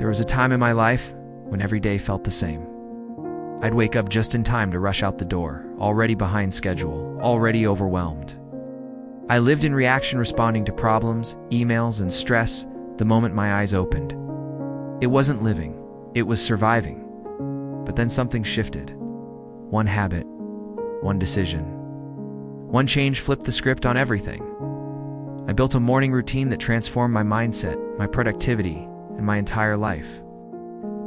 There was a time in my life when every day felt the same. I'd wake up just in time to rush out the door, already behind schedule, already overwhelmed. I lived in reaction, responding to problems, emails, and stress the moment my eyes opened. It wasn't living, it was surviving. But then something shifted. One habit, one decision, one change flipped the script on everything. I built a morning routine that transformed my mindset, my productivity, and my entire life.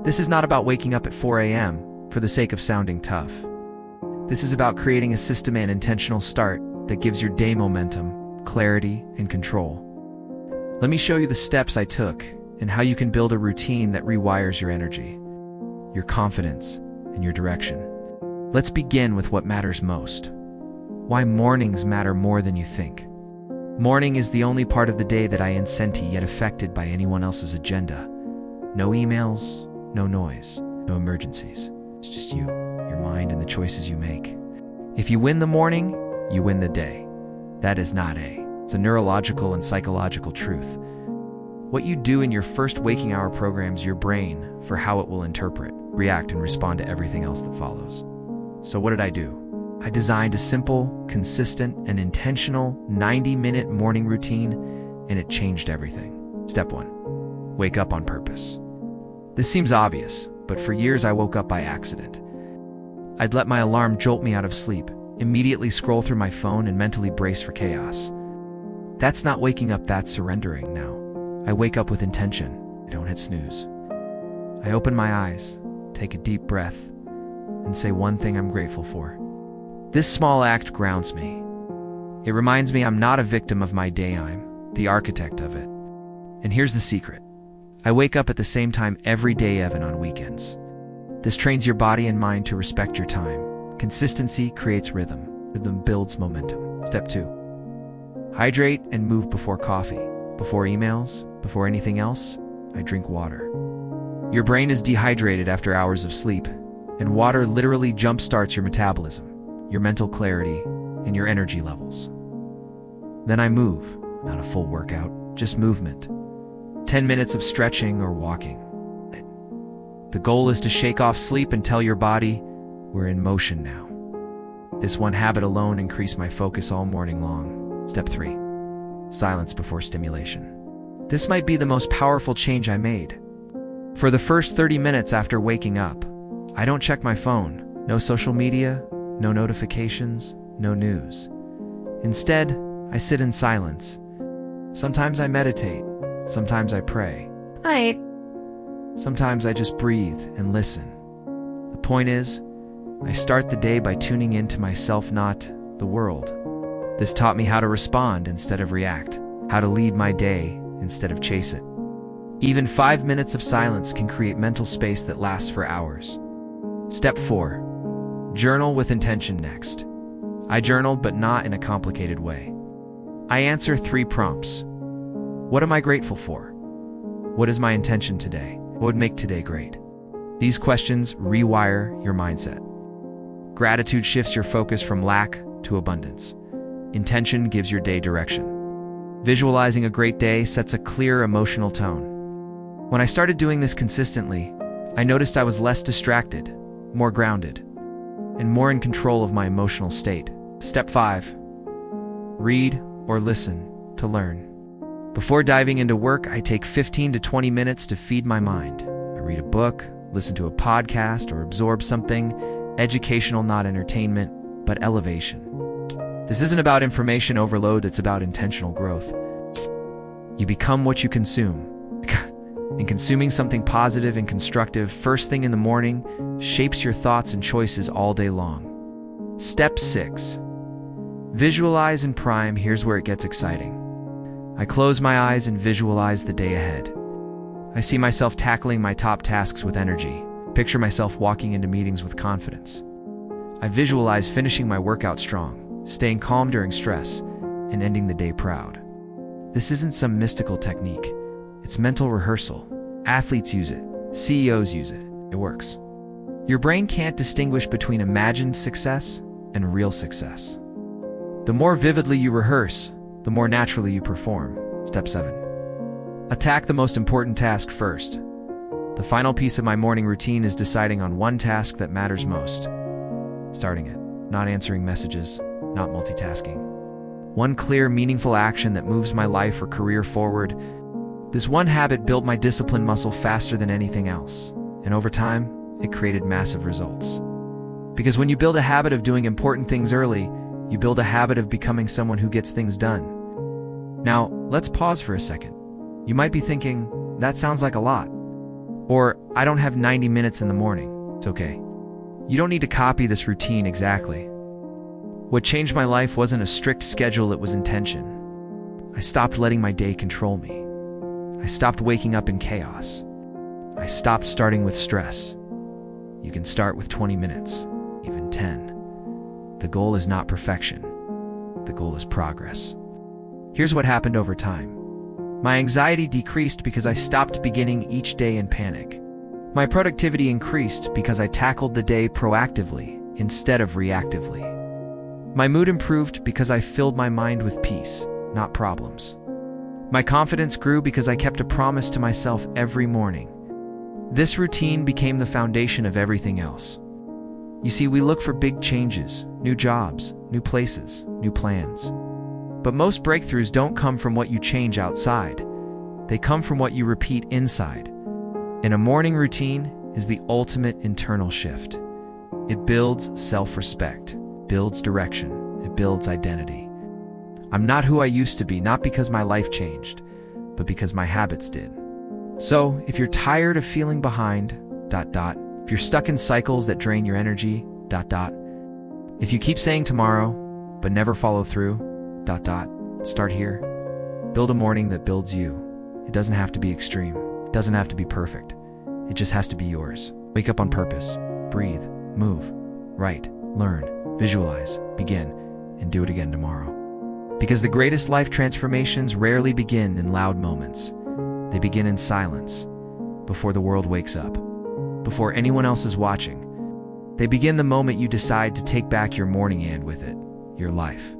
This is not about waking up at 4 a.m. for the sake of sounding tough. This is about creating a system and intentional start that gives your day momentum, clarity, and control. Let me show you the steps I took and how you can build a routine that rewires your energy, your confidence, and your direction. Let's begin with what matters most. Why mornings matter more than you think. Morning is the only part of the day that I ain't senti yet affected by anyone else's agenda. No emails, no noise, no emergencies. It's just you, your mind, and the choices you make. If you win the morning, you win the day. That is not it's a neurological and psychological truth. What you do in your first waking hour programs your brain for how it will interpret, react, and respond to everything else that follows. So what did I do? I designed a simple, consistent, and intentional 90-minute morning routine, and it changed everything. Step 1. Wake up on purpose. This seems obvious, but for years I woke up by accident. I'd let my alarm jolt me out of sleep, immediately scroll through my phone, and mentally brace for chaos. That's not waking up, that's surrendering now. I wake up with intention. I don't hit snooze. I open my eyes, take a deep breath, and say one thing I'm grateful for. This small act grounds me. It reminds me I'm not a victim of my day, I'm the architect of it. And here's the secret. I wake up at the same time every day, even on weekends. This trains your body and mind to respect your time. Consistency creates rhythm. Rhythm builds momentum. Step 2. Hydrate and move before coffee. Before emails, before anything else, I drink water. Your brain is dehydrated after hours of sleep, and water literally jumpstarts your metabolism, your mental clarity, and your energy levels. Then I move, not a full workout, just movement. 10 minutes of stretching or walking. The goal is to shake off sleep and tell your body, we're in motion now. This one habit alone increased my focus all morning long. Step 3. Silence before stimulation. This might be the most powerful change I made. For the first 30 minutes after waking up, I don't check my phone. No social media, no notifications, no news. Instead, I sit in silence. Sometimes I meditate. Sometimes I pray. Sometimes I just breathe and listen. The point is, I start the day by tuning into myself, not the world. This taught me how to respond instead of react, how to lead my day instead of chase it. Even 5 minutes of silence can create mental space that lasts for hours. Step 4. Journal with intention next. I journaled, but not in a complicated way. I answer 3 prompts. What am I grateful for? What is my intention today? What would make today great? These questions rewire your mindset. Gratitude shifts your focus from lack to abundance. Intention gives your day direction. Visualizing a great day sets a clear emotional tone. When I started doing this consistently, I noticed I was less distracted, more grounded, and more in control of my emotional state. Step 5. Read or listen to learn. Before diving into work, I take 15 to 20 minutes to feed my mind. I read a book, listen to a podcast, or absorb something educational, not entertainment, but elevation. This isn't about information overload, it's about intentional growth. You become what you consume. And consuming something positive and constructive first thing in the morning shapes your thoughts and choices all day long. Step 6. Visualize and prime. Here's where it gets exciting. I close my eyes and visualize the day ahead. I see myself tackling my top tasks with energy. Picture myself walking into meetings with confidence. I visualize finishing my workout strong, staying calm during stress, and ending the day proud. This isn't some mystical technique. It's mental rehearsal. Athletes use it. CEOs use it. It works. Your brain can't distinguish between imagined success and real success. The more vividly you rehearse, the more naturally you perform. Step 7. Attack the most important task first. The final piece of my morning routine is deciding on one task that matters most. Starting it, not answering messages, not multitasking. One clear, meaningful action that moves my life or career forward. This one habit built my discipline muscle faster than anything else, and over time, it created massive results. Because when you build a habit of doing important things early, you build a habit of becoming someone who gets things done. Now, let's pause for a second. You might be thinking, that sounds like a lot. Or, I don't have 90 minutes in the morning. It's okay. You don't need to copy this routine exactly. What changed my life wasn't a strict schedule, it was intention. I stopped letting my day control me. I stopped waking up in chaos. I stopped starting with stress. You can start with 20 minutes, even 10. The goal is not perfection. The goal is progress. Here's what happened over time. My anxiety decreased because I stopped beginning each day in panic. My productivity increased because I tackled the day proactively instead of reactively. My mood improved because I filled my mind with peace, not problems. My confidence grew because I kept a promise to myself every morning. This routine became the foundation of everything else. You see, we look for big changes, new jobs, new places, new plans. But most breakthroughs don't come from what you change outside. They come from what you repeat inside. And a morning routine is the ultimate internal shift. It builds self-respect, builds direction, it builds identity. I'm not who I used to be, not because my life changed, but because my habits did. So, if you're tired of feeling behind, if you're stuck in cycles that drain your energy, if you keep saying tomorrow, but never follow through, start here. Build a morning that builds you. It doesn't have to be extreme. It doesn't have to be perfect. It just has to be yours. Wake up on purpose. Breathe, move, write, learn, visualize, begin, and do it again tomorrow. Because the greatest life transformations rarely begin in loud moments. They begin in silence, before the world wakes up, before anyone else is watching. They begin the moment you decide to take back your morning and with it, your life.